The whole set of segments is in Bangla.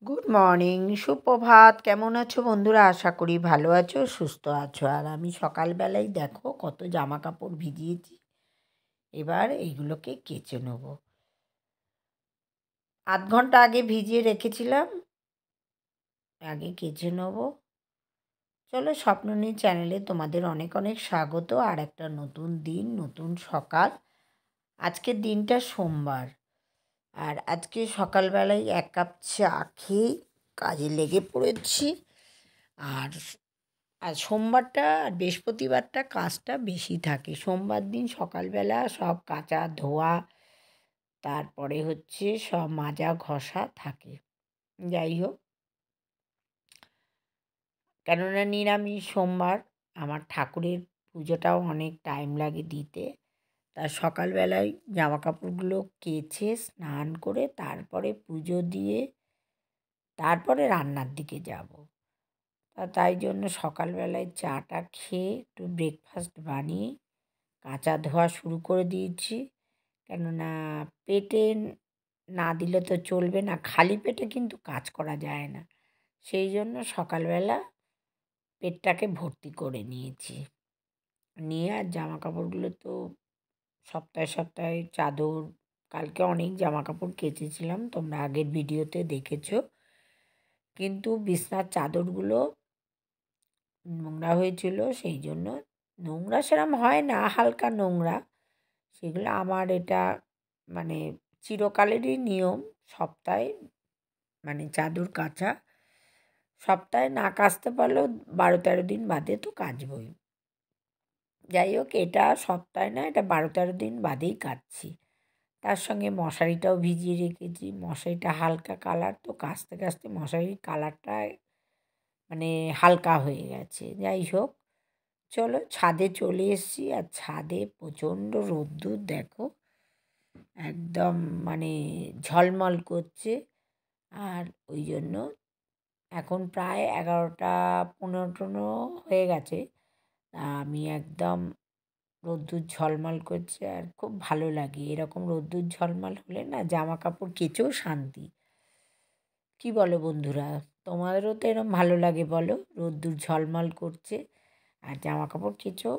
গুড মর্নিং, সুপ্রভাত। কেমন আছো বন্ধুরা? আশা করি ভালো আছো, সুস্থ আছো। আর আমি সকালবেলায় দেখো কত জামা কাপড় ভিজিয়েছি। এবার এইগুলোকে কেচে নেব। আধ ঘন্টা আগে ভিজিয়ে রেখেছিলাম, আগে কেচে নেব। চলো, স্বপ্ননী চ্যানেলে তোমাদের অনেক অনেক স্বাগত। আর একটা নতুন দিন, নতুন সকাল। আজকের দিনটা সোমবার। আর আজকে সকালবেলায় 1 কাপ চা খেয়ে কাজে লেগে পড়েছি। আর আর সোমবারটা আর বৃহস্পতিবারটা কাজটা বেশি থাকে। সোমবার দিন সকালবেলা সব কাচা ধোয়া, তারপরে হচ্ছে সব মাজা ঘষা থাকে। যাই হোক, কেননা নিরামিষ সোমবার, আমার ঠাকুরের পুজোটাও অনেক টাইম লাগে দিতে। তার সকালবেলায় জামা কাপড়গুলো কেচে স্নান করে তারপরে পুজো দিয়ে তারপরে রান্নার দিকে যাব। তাই জন্য সকালবেলায় চাটা খেয়ে একটু ব্রেকফাস্ট বানিয়ে কাচা ধোয়া শুরু করে দিয়েছি। কেননা পেটে না দিলে তো চলবে না, খালি পেটে কিন্তু কাজ করা যায় না। সেই জন্য সকালবেলা পেটটাকে ভর্তি করে নিয়েছি। নিয়ে আর জামা কাপড়গুলো তো সপ্তাহে সপ্তাহে চাদর, কালকে অনেক জামা কাপড় কেচেছিলাম, তোমরা আগের ভিডিওতে দেখেছো। কিন্তু বিছনার চাদরগুলো নোংরা হয়েছিল, সেই জন্য নোংরা সেরম হয় না, হালকা নোংরা। সেগুলো আমার এটা মানে চিরকালেরই নিয়ম, সপ্তাহে মানে চাদর কাচা। সপ্তাহে না কাচতে পারলেও 12-13 দিন বাদে তো কাচবই। যাই হোক, এটা সপ্তাহে না, এটা 12-13 দিন বাদেই কাচছি। তার সঙ্গে মশারিটাও ভিজিয়ে রেখেছি। মশারিটা হালকা কালার, তো কাচতে কাচতে মশারির কালারটা মানে হালকা হয়ে গেছে। যাই হোক, চলো ছাদে চলে এসেছি। আর ছাদে প্রচণ্ড রোদ্দুর দেখো, একদম মানে ঝলমল করছে। আর ওই জন্য এখন প্রায় 11টা 15 হয়ে গেছে। আমি একদম রোদ্দুর ঝলমল করছে আর খুব ভালো লাগে। এরকম রোদ্দুর ঝলমল হলে না জামা কাপড় কেচেও শান্তি। কি বলো বন্ধুরা? তোমাদেরও তো এরকম ভালো লাগে বলো? রোদ্দুর ঝলমল করছে আর জামা কাপড় কেচেও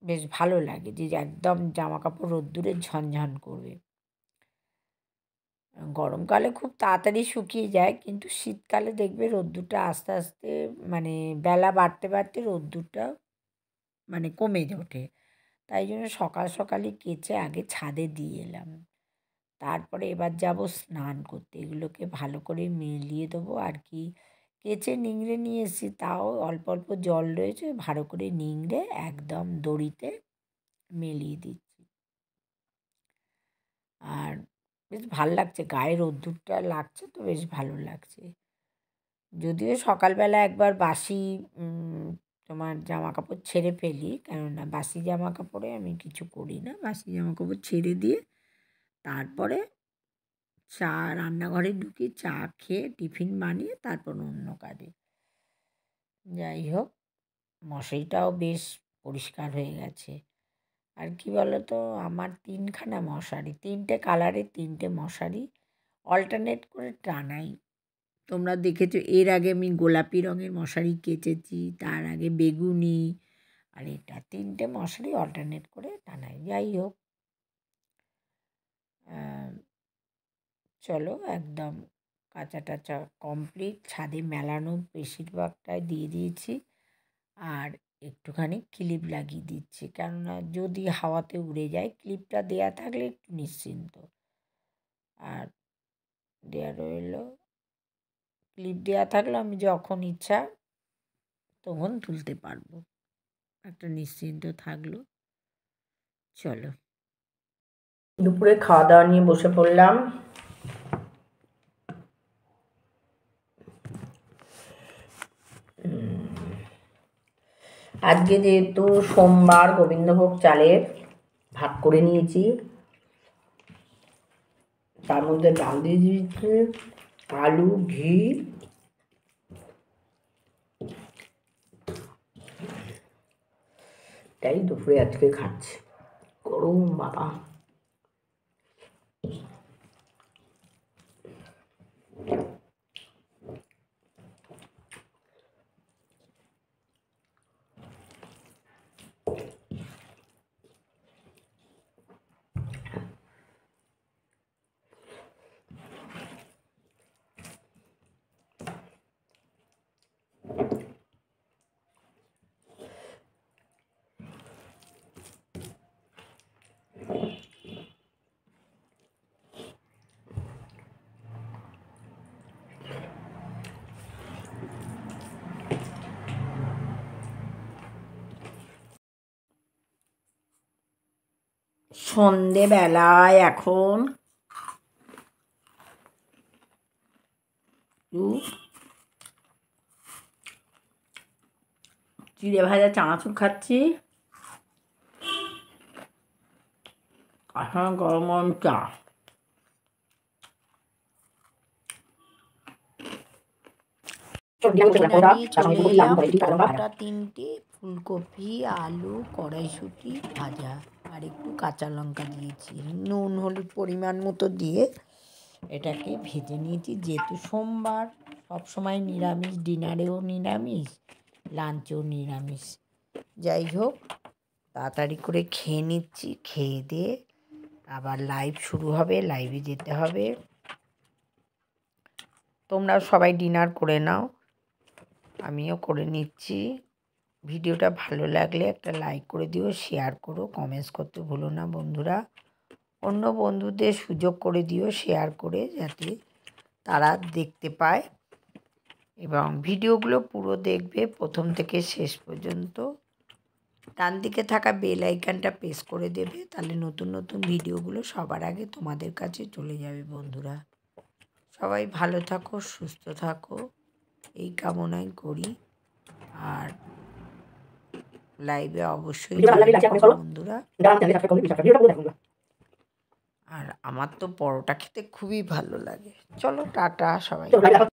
বেশ ভালো লাগে, যে একদম জামা কাপড় রোদ্দুরে ঝনঝন করবে। গরমকালে খুব তাড়াতাড়ি শুকিয়ে যায়, কিন্তু শীতকালে দেখবে রোদ্দুরটা আস্তে আস্তে মানে বেলা বাড়তে বাড়তে রোদ্দুরটা মানে কমে ওঠে। তাই জন্য সকাল সকালই কেচে আগে ছাদে দিয়ে এলাম। তারপরে এবার যাব স্নান করতে। এগুলোকে ভালো করে মিলিয়ে দেবো আর কি। কেচে নিংড়ে নিয়ে এসেছি, তাও অল্প অল্প জল রয়েছে, ভালো করে নিংড়ে একদম দড়িতে মেলিয়ে দিচ্ছি। আর বেশ ভাল লাগছে, গায়ে রোদ্দুরটা লাগছে তো বেশ ভালো লাগছে। যদিও সকালবেলা একবার বাসি তোমার জামা কাপড় ছেড়ে ফেলি, কেননা বাসি জামা কাপড়ে আমি কিছু করি না। বাসি জামা কাপড় ছেড়ে দিয়ে তারপরে চা রান্নাঘরে ঢুকি, চা খেয়ে টিফিন বানিয়ে তারপর অন্য কাজে। যাই হোক, মশারিটাও বেশ পরিষ্কার হয়ে গেছে। আর কি বলো তো, আমার 3খানা মশারি, 3টে কালারের 3টে মশারি অল্টারনেট করে টানাই। তোমরা দেখেছো এর আগে আমি গোলাপি রঙের মশারি কেচেছি, তার আগে বেগুনি, আর এটা 3টে মশারি অল্টারনেট করে টানাই। যাই হোক, চলো একদম কাঁচা টাচা কমপ্লিট। ছাদে মেলানো বেশিরভাগটাই দিয়ে দিয়েছি। আর একটুখানি ক্লিপ লাগিয়ে দিচ্ছি, কেননা যদি হাওয়াতে উড়ে যায়, ক্লিপটা দেয়া থাকলে একটু নিশ্চিন্ত। আর দেয়া রইল, ক্লিপ দেওয়া থাকলে আমি যখন ইচ্ছা তখন তুলতে পারবো, একটা নিশ্চিন্ত থাকলো। চলো, দুপুরে খাওয়া দাওয়া নিয়ে বসে পড়লাম। আজকে যেহেতু সোমবার, গোবিন্দভোগ চালের ভাগ করে নিয়েছি। তার মধ্যে ডাল দিয়ে দিয়েছি, আলু, ঘি, তাই দুপুরে আজকে খাচ্ছি। গরম বাবা! সন্ধেবেলায় এখন চিড়ে ভাজা চানাচুর খাচ্ছি, এখন গরম গরম চা। পরোটা 3টে, ফুলকপি, আলু, কড়াইশুঁটি ভাজা, আর একটু কাঁচা লঙ্কা দিয়েছি, নুন হলুদ পরিমাণ মতো দিয়ে এটাকে ভেজে নিয়েছি। যেহেতু সোমবার, সবসময় নিরামিষ, ডিনারেও নিরামিষ, লাঞ্চেও নিরামিষ। যাই হোক, তাড়াতাড়ি করে খেয়ে নিচ্ছি, খেয়ে দিয়ে আবার লাইভ শুরু হবে, লাইভে যেতে হবে। তোমরাও সবাই ডিনার করে নাও, আমিও করে নিচ্ছি। ভিডিওটা ভালো লাগলে একটা লাইক করে দিও, শেয়ার করো, কমেন্টস করতে ভুলো না বন্ধুরা। অন্য বন্ধুদের সুযোগ করে দিও শেয়ার করে, যাতে তারা দেখতে পায়, এবং ভিডিওগুলো পুরো দেখবে প্রথম থেকে শেষ পর্যন্ত। ডান দিকে থাকা বেল আইকনটা প্রেস করে দেবে, তাহলে নতুন নতুন ভিডিওগুলো সবার আগে তোমাদের কাছে চলে যাবে বন্ধুরা। সবাই ভালো থাকো, সুস্থ থাকো, এই কামনাই করি। আর লাইভে অবশ্যই বন্ধুরা। আর আমার তো পরোটা খেতে খুবই ভালো লাগে। চলো টাটা সবাই।